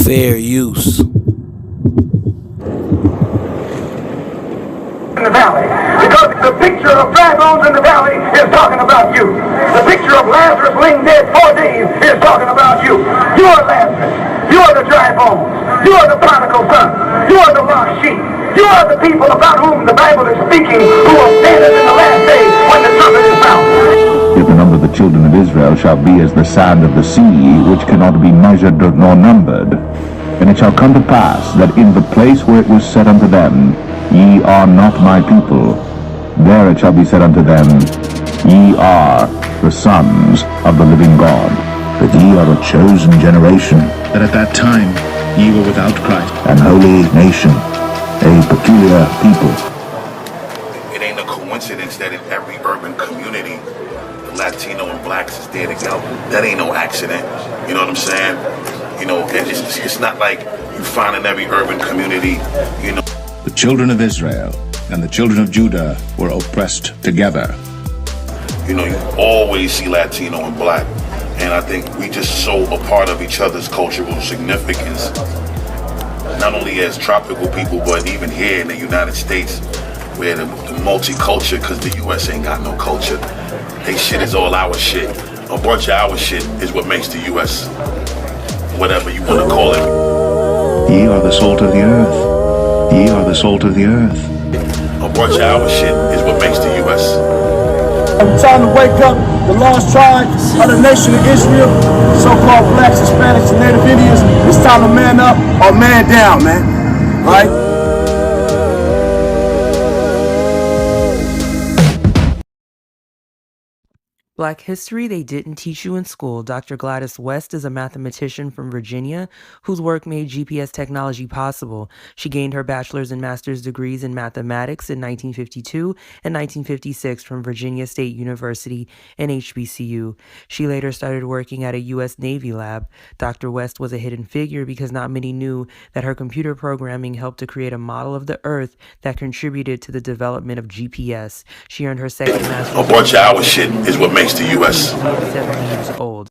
Fair use. In the valley, because the picture of dry bones in the valley is talking about you. The picture of Lazarus laying dead 4 days is talking about you. You are Lazarus. You are the dry bones. You are the prodigal son. You are the lost sheep. You are the people about whom the Bible is speaking, who will stand in the last day when the trumpet is sounded. If the number of the children of Israel shall be as the sand of the sea, which cannot be measured nor numbered, and it shall come to pass that in the place where it was said unto them, Ye are not my people, there it shall be said unto them, Ye are the sons of the living God. But ye are a chosen generation, that at that time ye were without Christ, an holy nation, a peculiar people. It ain't a coincidence that in every urban community, the Latino and blacks is there together. That ain't no accident. You know what I'm saying? You know, it's not like you find in every urban community, you know. the children of Israel and the children of Judah were oppressed together. You know, you always see Latino and black. And I think we just so a part of each other's cultural significance, not only as tropical people, but even here in the United States, where the multicultural, because the U.S. ain't got no culture. They shit is all our shit. A bunch of our shit is what makes the U.S. whatever you want to call it. Ye are the salt of the earth. Ye are the salt of the earth. A bunch of our shit is what makes the U.S. It's time to wake up the lost tribe of the nation of Israel, so-called blacks, Hispanics, and Native Indians. It's time to man up or man down, man. All right? Black history they didn't teach you in school. Dr. Gladys West is a mathematician from Virginia whose work made GPS technology possible. She gained her bachelor's and master's degrees in mathematics in 1952 and 1956 from Virginia State University and HBCU. She later started working at a U.S. Navy lab. Dr. West was a hidden figure because not many knew that her computer programming helped to create a model of the Earth that contributed to the development of GPS. She earned her second master's. A bunch of our shit is what makes the U.S. 7 years old.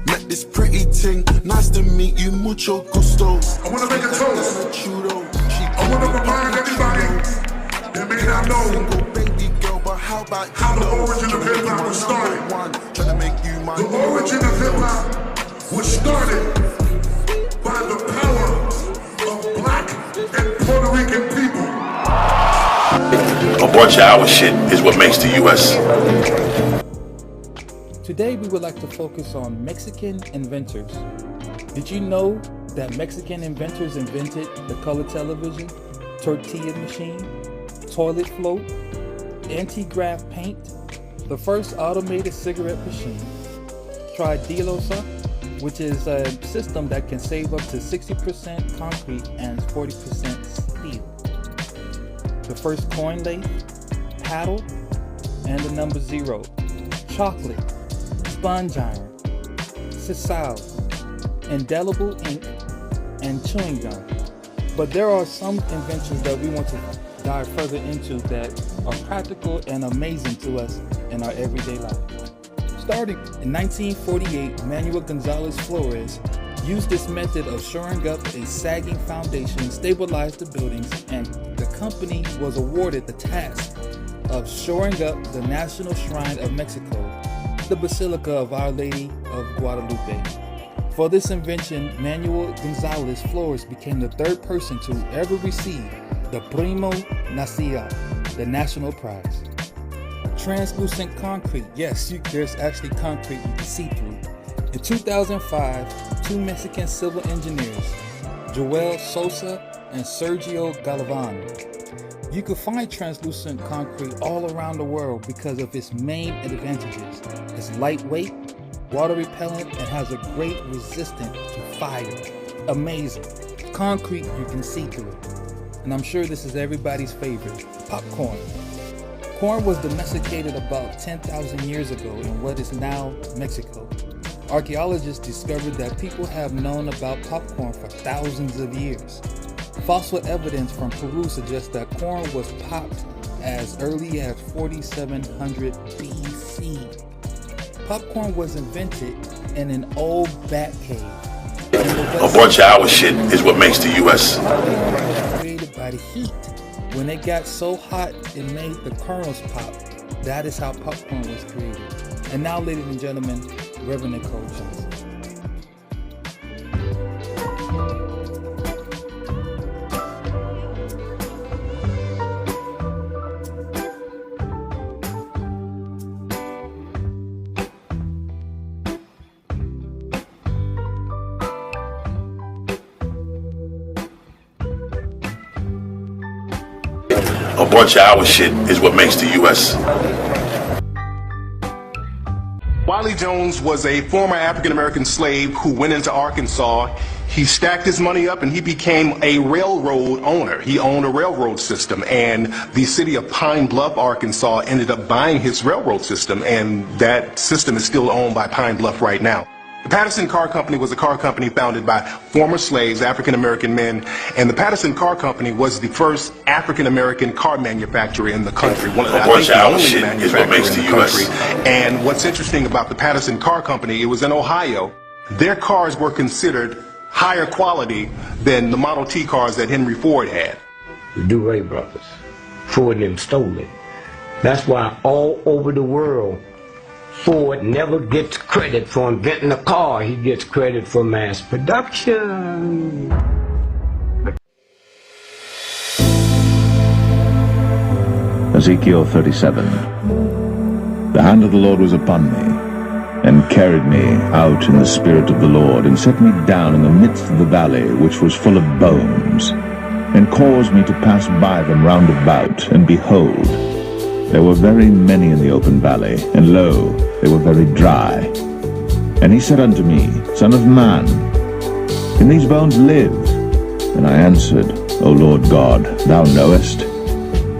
Met this pretty ting, nice to meet you, mucho gusto. I want to make a toast. I want to remind everybody that may not know baby girl, but how the origin of hip-hop was started. The origin of hip-hop was started by the power of black and Puerto Rican people. A bunch of our shit is what makes the U.S. Today we would like to focus on Mexican inventors. Did you know that Mexican inventors invented the color television, tortilla machine, toilet float, anti-graff paint, the first automated cigarette machine, Tridilosa, which is a system that can save up to 60% concrete and 40% steel, the first coin lathe, paddle, and the number 0, chocolate, sponge iron, sisal, indelible ink, and chewing gum. But there are some inventions that we want to dive further into that are practical and amazing to us in our everyday life. Starting in 1948, Manuel Gonzalez Flores used this method of shoring up a sagging foundation, stabilized the buildings, and the company was awarded the task of shoring up the National Shrine of Mexico, the Basilica of Our Lady of Guadalupe. For this invention, Manuel Gonzalez Flores became the third person to ever receive the Premio Nacional, the national prize. Translucent concrete. Yes, there's actually concrete you can see through. In 2005, 2 Mexican civil engineers, Joel Sosa and Sergio Galvano. You can find translucent concrete all around the world because of its main advantages. It's lightweight, water repellent, and has a great resistance to fire. Amazing. Concrete, you can see through it. And I'm sure this is everybody's favorite, popcorn. Corn was domesticated about 10,000 years ago in what is now Mexico. Archaeologists discovered that people have known about popcorn for thousands of years. Fossil evidence from Peru suggests that corn was popped as early as 4700 BC. Popcorn was invented in an old bat cave. A bunch of our shit is what makes the U.S. Created by the heat. When it got so hot, it made the kernels pop. That is how popcorn was created. And now, ladies and gentlemen, Reverend Nicole Johnson. A bunch of our shit is what makes the U.S. Wiley Jones was a former African-American slave who went into Arkansas. He stacked his money up and he became a railroad owner. He owned a railroad system, and the city of Pine Bluff, Arkansas ended up buying his railroad system, and that system is still owned by Pine Bluff right now. The Patterson Car Company was a car company founded by former slaves, African-American men, and the Patterson Car Company was the first African-American car manufacturer in the country. One of the only manufacturer in the country. And what's interesting about the Patterson Car Company, it was in Ohio. Their cars were considered higher quality than the Model T cars that Henry Ford had. The DeRay brothers, Ford and them stole it. That's why all over the world, Ford never gets credit for inventing a car. He gets credit for mass production. Ezekiel 37. The hand of the Lord was upon me, and carried me out in the spirit of the Lord, and set me down in the midst of the valley, which was full of bones, and caused me to pass by them round about, and behold, there were very many in the open valley, and lo, they were very dry. And he said unto me, Son of man, can these bones live? And I answered, O Lord God, thou knowest.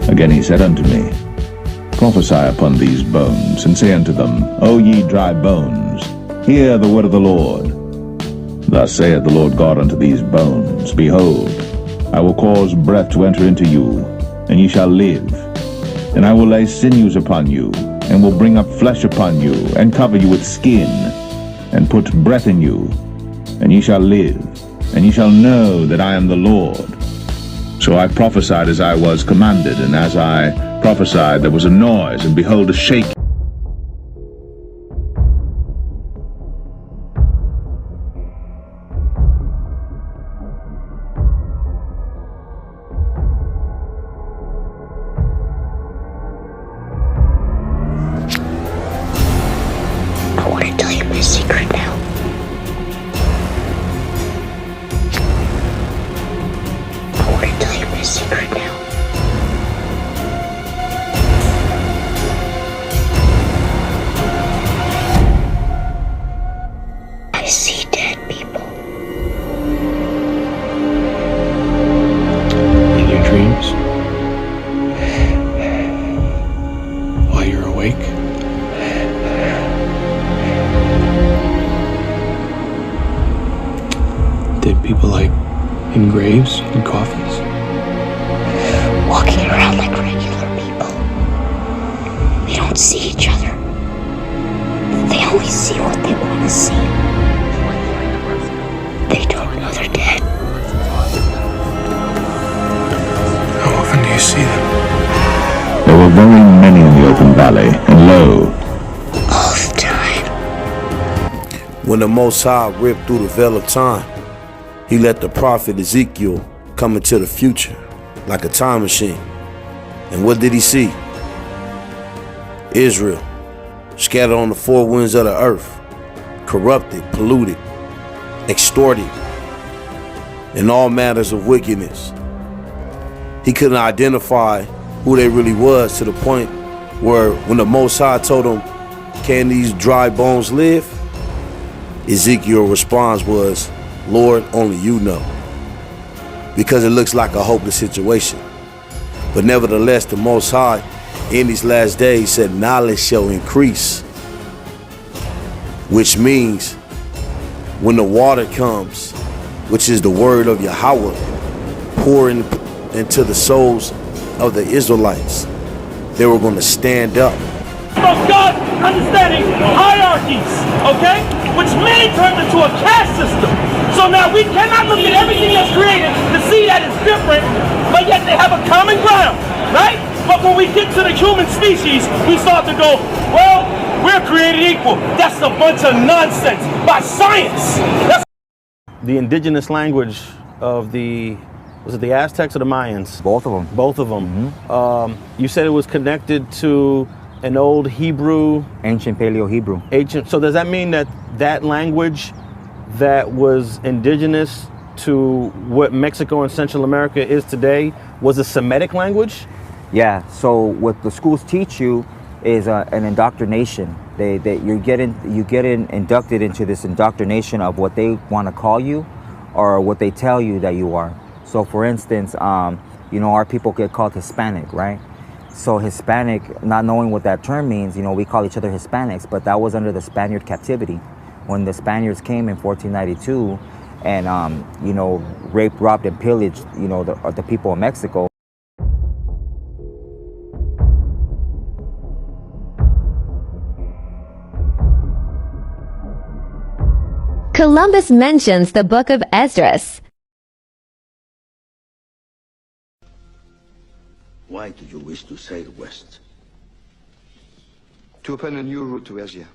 Again he said unto me, Prophesy upon these bones, and say unto them, O ye dry bones, hear the word of the Lord. Thus saith the Lord God unto these bones, Behold, I will cause breath to enter into you, and ye shall live. And I will lay sinews upon you, and will bring up flesh upon you, and cover you with skin, and put breath in you, and ye shall live, and ye shall know that I am the Lord. So I prophesied as I was commanded, and as I prophesied there was a noise, and behold, a shaking. I want to tell you my secret now. I want to tell you my secret now. I see dead people. In your dreams? While you're awake? Dead people like in graves and coffins? Walking around like regular people. They don't see each other. They only see what they want to see. They don't know they're dead. How often do you see them? There were very many in the open valley, and lo, All the time. When the Most High ripped through the veil of time, he let the prophet Ezekiel come into the future like a time machine. And what did he see? Israel, scattered on the four winds of the earth, corrupted, polluted, extorted, in all matters of wickedness. He couldn't identify who they really was, to the point where when the Most High told him, can these dry bones live? Ezekiel's response was, Lord, only you know. Because it looks like a hopeless situation. But nevertheless, the Most High in these last days said knowledge shall increase. Which means when the water comes, which is the word of Yahweh, pouring into the souls of the Israelites, they were going to stand up. God understanding hierarchies, okay? Which many turned into a caste system. So now we cannot look at everything that's created to see that it's different, but yet they have a common ground, right? But when we get to the human species, we start to go, well, we're created equal. That's a bunch of nonsense by science. The indigenous language of was it the Aztecs or the Mayans? Both of them. Both of them. You said it was connected to an old Hebrew? Ancient Paleo-Hebrew. Ancient. So does that mean that that language that was indigenous to what Mexico and Central America is today was a Semitic language? Yeah, so what the schools teach you is an indoctrination. You get inducted into this indoctrination of what they want to call you or what they tell you that you are. So for instance, our people get called Hispanic, right? So Hispanic, not knowing what that term means, we call each other Hispanics, but that was under the Spaniard captivity. When the Spaniards came in 1492 and, raped, robbed, and pillaged, the people of Mexico. Columbus mentions the Book of Esdras. Why do you wish to sail west? To open a new route to Asia.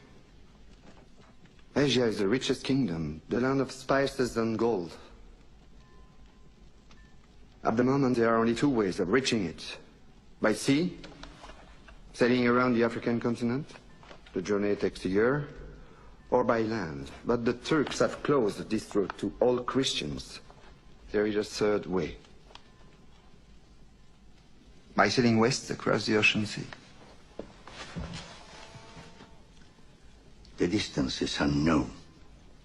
Asia is the richest kingdom, the land of spices and gold. At the moment, there are only two ways of reaching it. By sea, sailing around the African continent. The journey takes a year. Or by land. But the Turks have closed this route to all Christians. There is a third way. By sailing west across the ocean sea. The distance is unknown.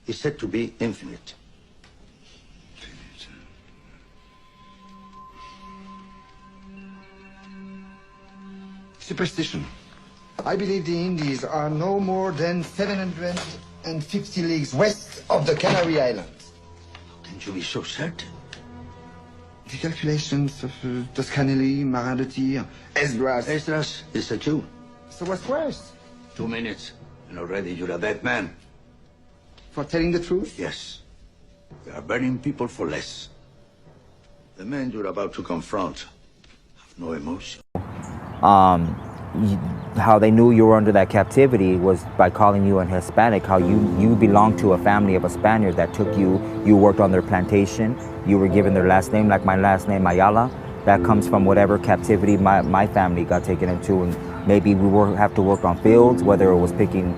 It's said to be infinite. Superstition. I believe the Indies are no more than 750 leagues west of the Canary Islands. How can you be so certain? The calculations of Toscanelli, Marin de Tir, Esdras. Esdras is a Jew. So what's worse? 2 minutes, and already you're a dead man. For telling the truth? Yes. We are burning people for less. The men you're about to confront have no emotion. How they knew you were under that captivity was by calling you an Hispanic, how you belonged to a family of a Spaniard that took you worked on their plantation, you were given their last name, like my last name, Ayala. That comes from whatever captivity my family got taken into, and maybe we have to work on fields, whether it was picking,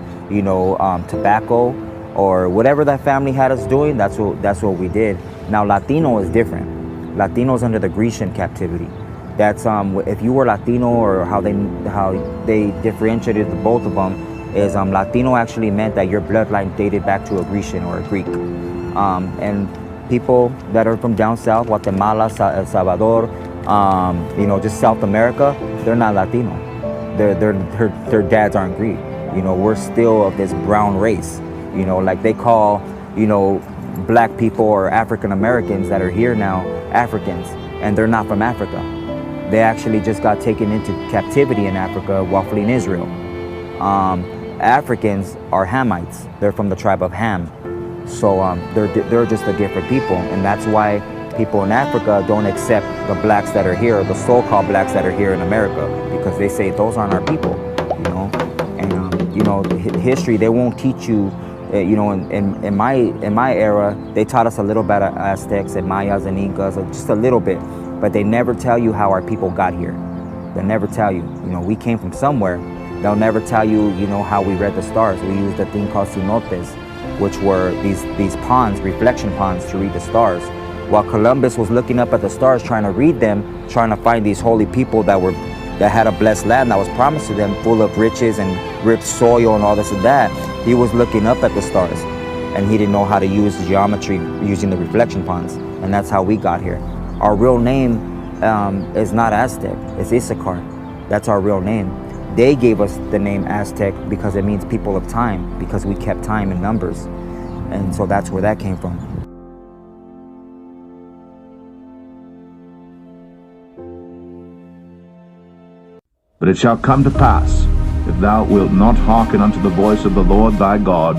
tobacco, or whatever that family had us doing, that's what we did. Now Latino is different. Latino's under the Grecian captivity. That's if you were Latino, or how they differentiated the both of them is Latino actually meant that your bloodline dated back to a Grecian or a Greek, and people that are from down south, Guatemala, El Salvador, just South America, they're not Latino. Their dads aren't Greek. We're still of this brown race. Like they call black people or African Americans that are here now Africans, and they're not from Africa. They actually just got taken into captivity in Africa while fleeing Israel. Africans are Hamites. They're from the tribe of Ham. So they're just a different people. And that's why people in Africa don't accept the blacks that are here, the so-called blacks that are here in America, because they say those aren't our people, And, history, they won't teach you, in my era, they taught us a little bit of Aztecs and Mayas and Incas, just a little bit. But they never tell you how our people got here. They'll never tell you. We came from somewhere. They'll never tell you, how we read the stars. We used a thing called cenotes, which were these ponds, reflection ponds, to read the stars. While Columbus was looking up at the stars, trying to read them, trying to find these holy people that had a blessed land that was promised to them, full of riches and rich soil and all this and that. He was looking up at the stars, and he didn't know how to use geometry using the reflection ponds, and that's how we got here. Our real name is not Aztec, it's Issachar. That's our real name. They gave us the name Aztec because it means people of time, because we kept time in numbers. And so that's where that came from. But it shall come to pass, if thou wilt not hearken unto the voice of the Lord thy God,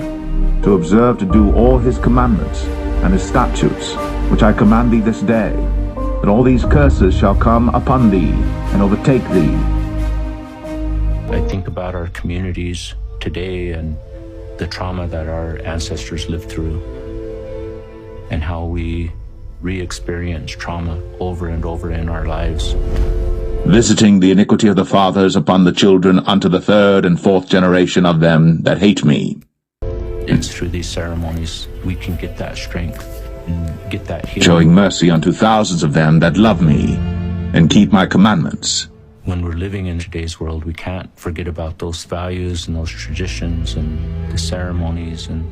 to observe to do all his commandments and his statutes, which I command thee this day, that all these curses shall come upon thee and overtake thee. I think about our communities today and the trauma that our ancestors lived through, and how we re-experience trauma over and over in our lives. Visiting the iniquity of the fathers upon the children unto the third and fourth generation of them that hate me. It's through these ceremonies we can get that strength and get that healing. Showing mercy unto thousands of them that love me and keep my commandments. When we're living in today's world, we can't forget about those values and those traditions and the ceremonies and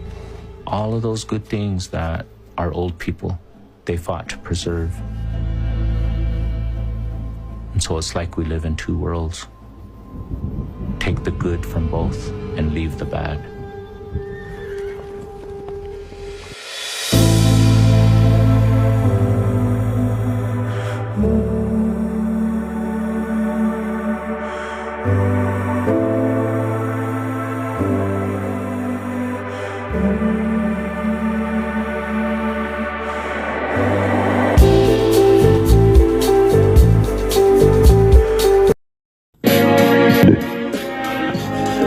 all of those good things that our old people, they fought to preserve. And so it's like we live in two worlds. Take the good from both and leave the bad.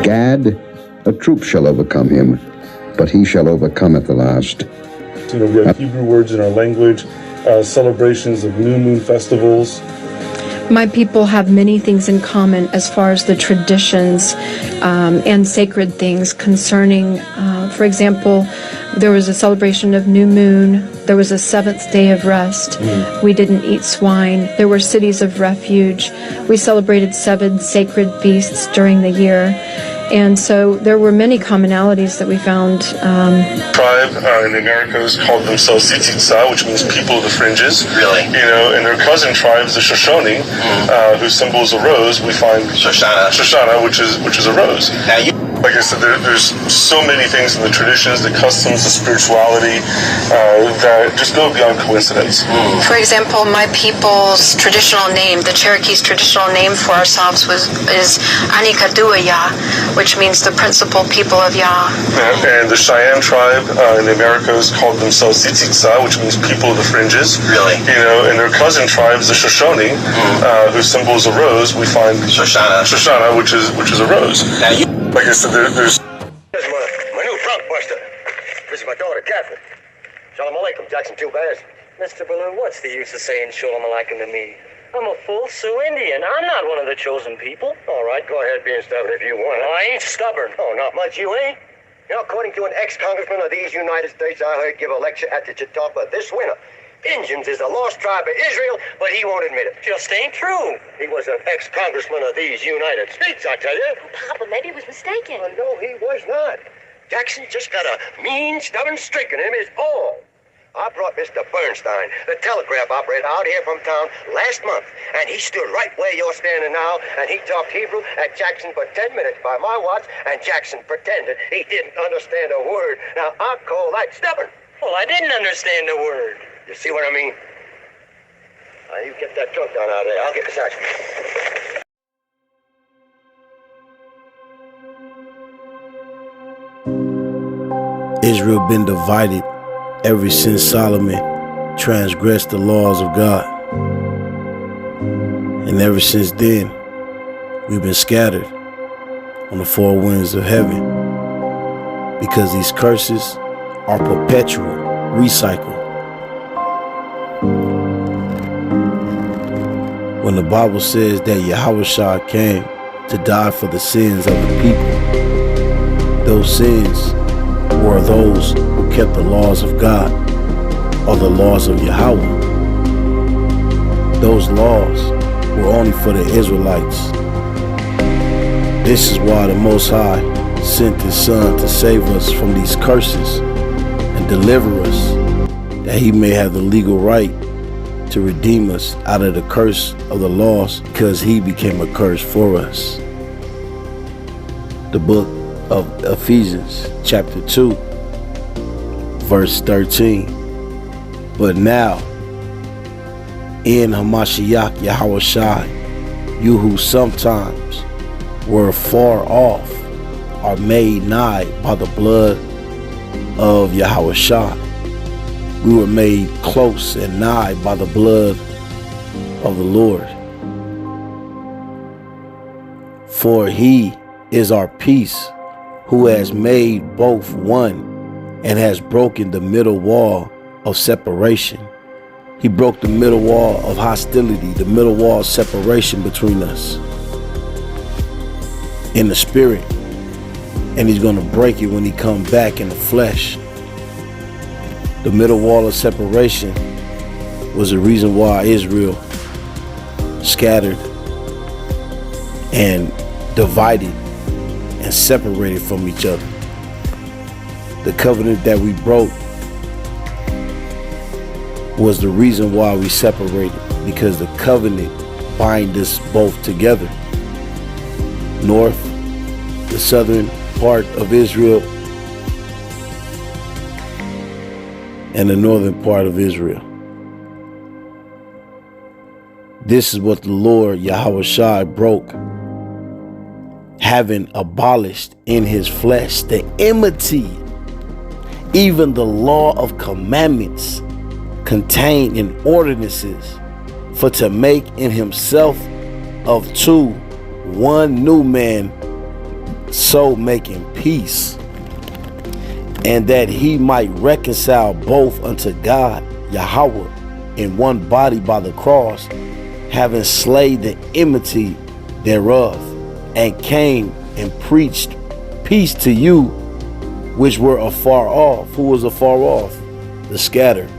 Gad, a troop shall overcome him, but he shall overcome at the last. You know, we have Hebrew words in our language, celebrations of new moon festivals. My people have many things in common as far as the traditions and sacred things concerning, for example, there was a celebration of new moon. There was a seventh day of rest. We didn't eat swine. There were cities of refuge. We celebrated 7 sacred feasts during the year. And so there were many commonalities that we found. Tribe in the Americas called themselves Tsitsa, which means people of the fringes. Really? You know, and their cousin tribes, the Shoshone, whose symbol is a rose, we find Shoshana, which is a rose. Now like I said, there's so many things in the traditions, the customs, the spirituality that just go beyond coincidence. For example, my people's traditional name, the Cherokee's traditional name for ourselves is Anikaduaya, which means the principal people of Yah. And the Cheyenne tribe in the Americas called themselves Tsitsa, which means people of the fringes. Really? You know, and their cousin tribes, the Shoshone, whose symbol is a rose, we find Shoshana, which is a rose. Now like I said, there's. This is my new trunk buster. This is my daughter, Catherine. Shalom Aleichem, Jackson 2 Bears. Mr. Baloo, what's the use of saying Shalom Aleichem to me? I'm a full Sioux Indian. I'm not one of the chosen people. All right, go ahead being stubborn if you want. Well, I ain't stubborn. Oh, not much you ain't. You know, according to an ex-congressman of these United States I heard give a lecture at the Chautauqua this winter, Indians is the lost tribe of Israel, but he won't admit it. Just ain't true. He was an ex-congressman of these United States, I tell you. Papa, maybe he was mistaken. Oh, no, he was not. Jackson just got a mean, stubborn streak in him is all. I brought Mr. Bernstein, the telegraph operator, out here from town last month, and he stood right where you're standing now, and he talked Hebrew at Jackson for 10 minutes by my watch, and Jackson pretended he didn't understand a word. Now, I call that stubborn. Well, I didn't understand a word. You see what I mean? Now, you get that trunk down out of there. I'll get the sergeant. Israel been divided ever since Solomon transgressed the laws of God. And ever since then, we've been scattered on the four winds of heaven because these curses are perpetual, recycled. When the Bible says that Yahushua came to die for the sins of the people, those sins were those who kept the laws of God or the laws of Yahweh. Those laws were only for the Israelites. This is why the Most High sent His Son to save us from these curses and deliver us, that He may have the legal right to redeem us out of the curse of the laws, because He became a curse for us. The book of Ephesians, chapter 2, verse 13. But now, in Hamashiach Yahushua, you who sometimes were far off are made nigh by the blood of Yahweh Shah. We were made close and nigh by the blood of the Lord. For he is our peace, who has made both one and has broken the middle wall of separation. He broke the middle wall of hostility, the middle wall of separation between us in the spirit. And he's going to break it when he comes back in the flesh. The middle wall of separation was the reason why Israel scattered and divided and separated from each other. The covenant that we broke was the reason why we separated, because the covenant bind us both together. North, the southern part of Israel, and the northern part of Israel. This is what the Lord Yahweh Shai broke, having abolished in his flesh the enmity, even the law of commandments contained in ordinances, for to make in himself of two one new man, so making peace, and that he might reconcile both unto God Yahweh in one body by the cross, having slain the enmity thereof, and came and preached peace to you which were afar off. Who was afar off? The scattered.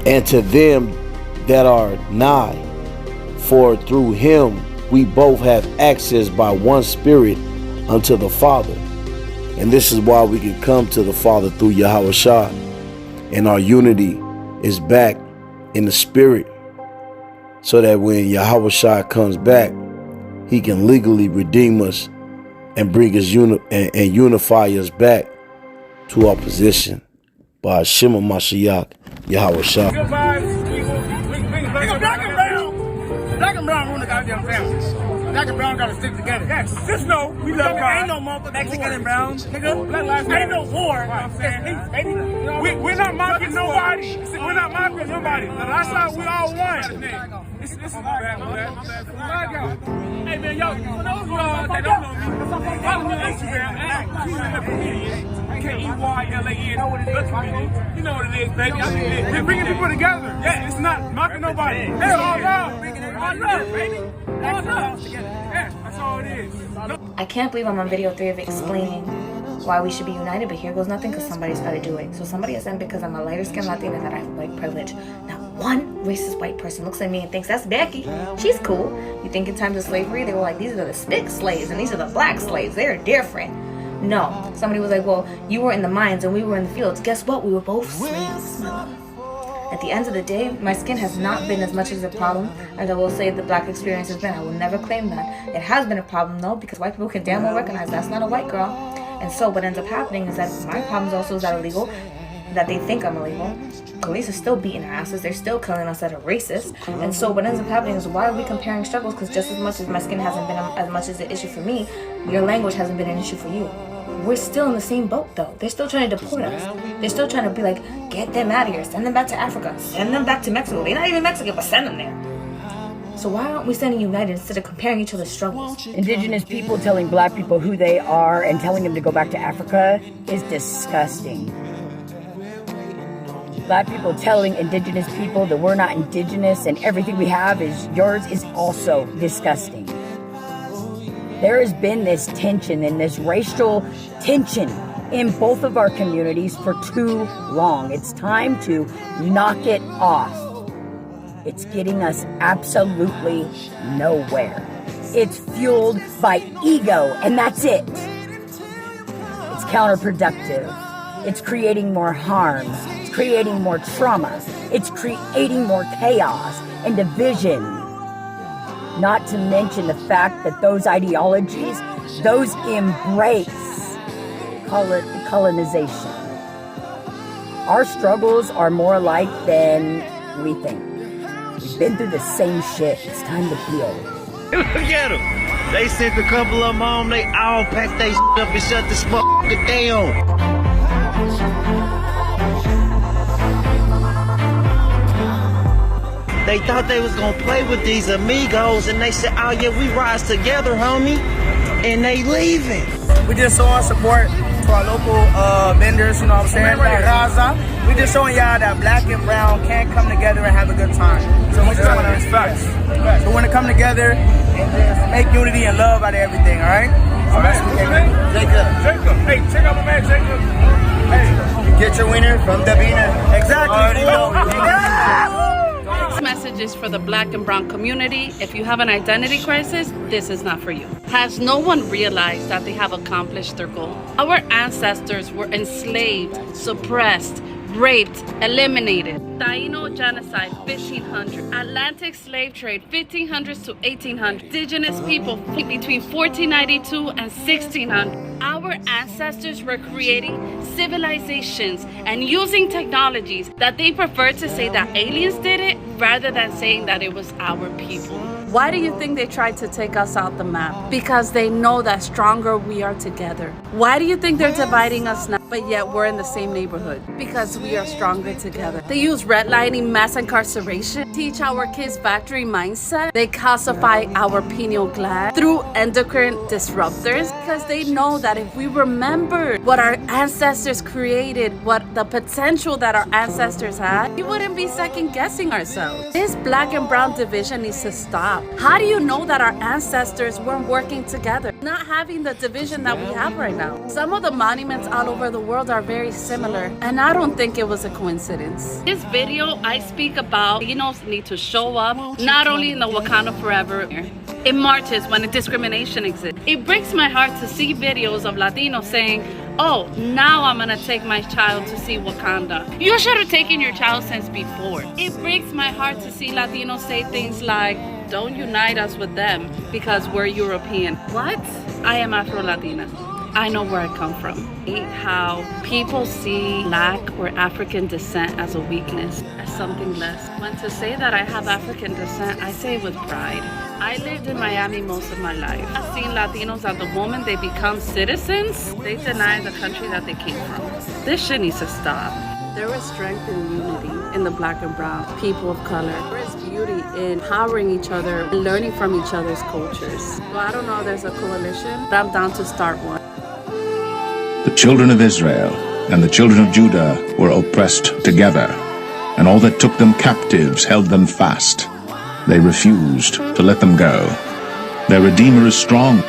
And to them that are nigh, for through him we both have access by one Spirit unto the Father. And this is why we can come to the Father through Yahweh Shah. And our unity is back in the Spirit, so that when Yahweh Shah comes back, he can legally redeem us and bring us and unify us back to our position by Shema Mashiach Yahweh Shah. Black and brown run the goddamn family. Black and brown gotta stick together. Yes, just know we love God. Ain't no motherfucking Mexican and brown, nigga. Black lives matter. Ain't no war. You know what I'm saying? We're not mocking nobody. We're not mocking nobody. That's how we all one. This is bad, my bad. Hey man, yo, for those that don't know me, follow me on Instagram at KEYLAN. Know what it is? You know what it is, baby. We're bringing people together. Yeah, it's not mocking nobody. Hey, all love. All love, baby. All love. Yeah, that's all it is. I can't believe I'm on video 3 of explaining why we should be united, but here goes nothing because somebody's got to do it. So somebody has said because I'm a lighter skinned Latina that I have white privilege. Not one racist white person looks at me and thinks that's Becky. She's cool. You think in times of slavery they were like, these are the stick slaves and these are the black slaves. They're different. No. Somebody was like, well, you were in the mines and we were in the fields. Guess what? We were both slaves, my love. At the end of the day, my skin has not been as much as a problem as I will say the black experience has been. I will never claim that. It has been a problem though, because white people can damn well recognize that's not a white girl. And so what ends up happening is that my problems also is that illegal, that they think I'm illegal. Police are still beating our asses. They're still killing us that are racist. And so what ends up happening is, why are we comparing struggles? Because just as much as my skin hasn't been as much as an issue for me, your language hasn't been an issue for you. We're still in the same boat though. They're still trying to deport us. They're still trying to be like, get them out of here, send them back to Africa, send them back to Mexico. They're not even Mexican, but send them there. So why aren't we standing united instead of comparing each other's struggles? Indigenous people telling black people who they are and telling them to go back to Africa is disgusting. Black people telling indigenous people that we're not indigenous and everything we have is yours is also disgusting. There has been this tension and this racial tension in both of our communities for too long. It's time to knock it off. It's getting us absolutely nowhere. It's fueled by ego, and that's it. It's counterproductive. It's creating more harm. It's creating more trauma. It's creating more chaos and division. Not to mention the fact that those ideologies, those embrace colonization. Our struggles are more alike than we think. We've been through the same shit. It's time to heal. Look at them. They sent a couple of them home. They all packed their up and shut this motherfucker down. They thought they was gonna play with these amigos, and they said, "Oh yeah, we rise together, homie," and they leaving. We just showing support to our local vendors, you know what I'm saying? Raza. We just showing y'all that black and brown can come together and have a good time. So we just want to respect. We want to come together and just make unity and love out of everything, all right? So that's what we can do. Jacob. Hey, check out my man, Jacob. Hey, get your winner from the winner. Exactly. This message is for the black and brown community. If you have an identity crisis, this is not for you. Has no one realized that they have accomplished their goal? Our ancestors were enslaved, suppressed, raped, eliminated. Taino genocide, 1500. Atlantic slave trade, 1500s to 1800. Indigenous people between 1492 and 1600. Our ancestors were creating civilizations and using technologies that they prefer to say that aliens did it rather than saying that it was our people. Why do you think they tried to take us off the map? Because they know that stronger we are together. Why do you think they're dividing us now, but yet we're in the same neighborhood? Because we are stronger together. They use redlining, mass incarceration, teach our kids factory mindset. They calcify our pineal gland through endocrine disruptors because they know that if we remember what our ancestors created, what the potential that our ancestors had, we wouldn't be second guessing ourselves. This black and brown division needs to stop. How do you know that our ancestors weren't working together? Not having the division that we have right now. Some of the monuments all over the world are very similar, and I don't think it was a coincidence. This video, I speak about Latinos need to show up, not only in the Wakanda Forever, in marches when discrimination exists. It breaks my heart to see videos of Latinos saying, "Oh, now I'm gonna take my child to see Wakanda." You should have taken your child since before. It breaks my heart to see Latinos say things like, "Don't unite us with them because we're European." What? I am Afro-Latina. I know where I come from. How people see black or African descent as a weakness, as something less. When to say that I have African descent, I say it with pride. I lived in Miami most of my life. I've seen Latinos at the moment they become citizens, they deny the country that they came from. This shit needs to stop. There is strength in unity in the black and brown people of color. There is beauty in empowering each other and learning from each other's cultures. Well, I don't know if there's a coalition, but I'm down to start one. The children of Israel and the children of Judah were oppressed together, and all that took them captives held them fast. They refused to let them go. Their Redeemer is strong.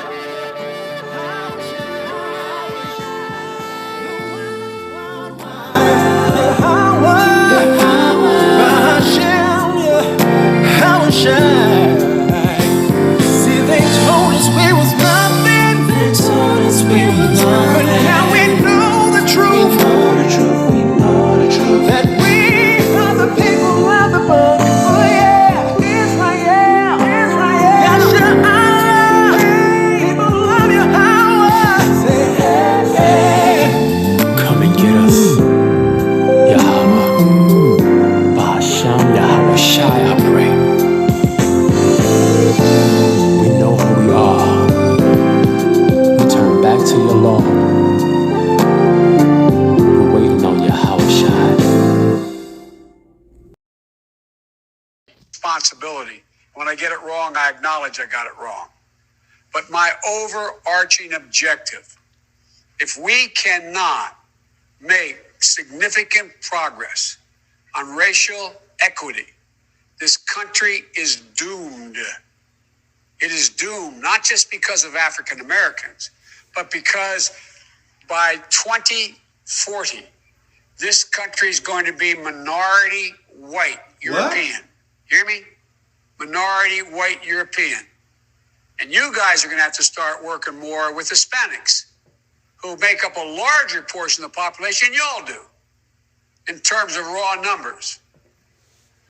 Responsibility. When I get it wrong, I acknowledge I got it wrong. But my overarching objective, if we cannot make significant progress on racial equity, this country is doomed. It is doomed, not just because of African Americans, but because by 2040, this country is going to be minority white European. Hear me? Minority white European. And you guys are going to have to start working more with Hispanics, who make up a larger portion of the population than y'all do in terms of raw numbers.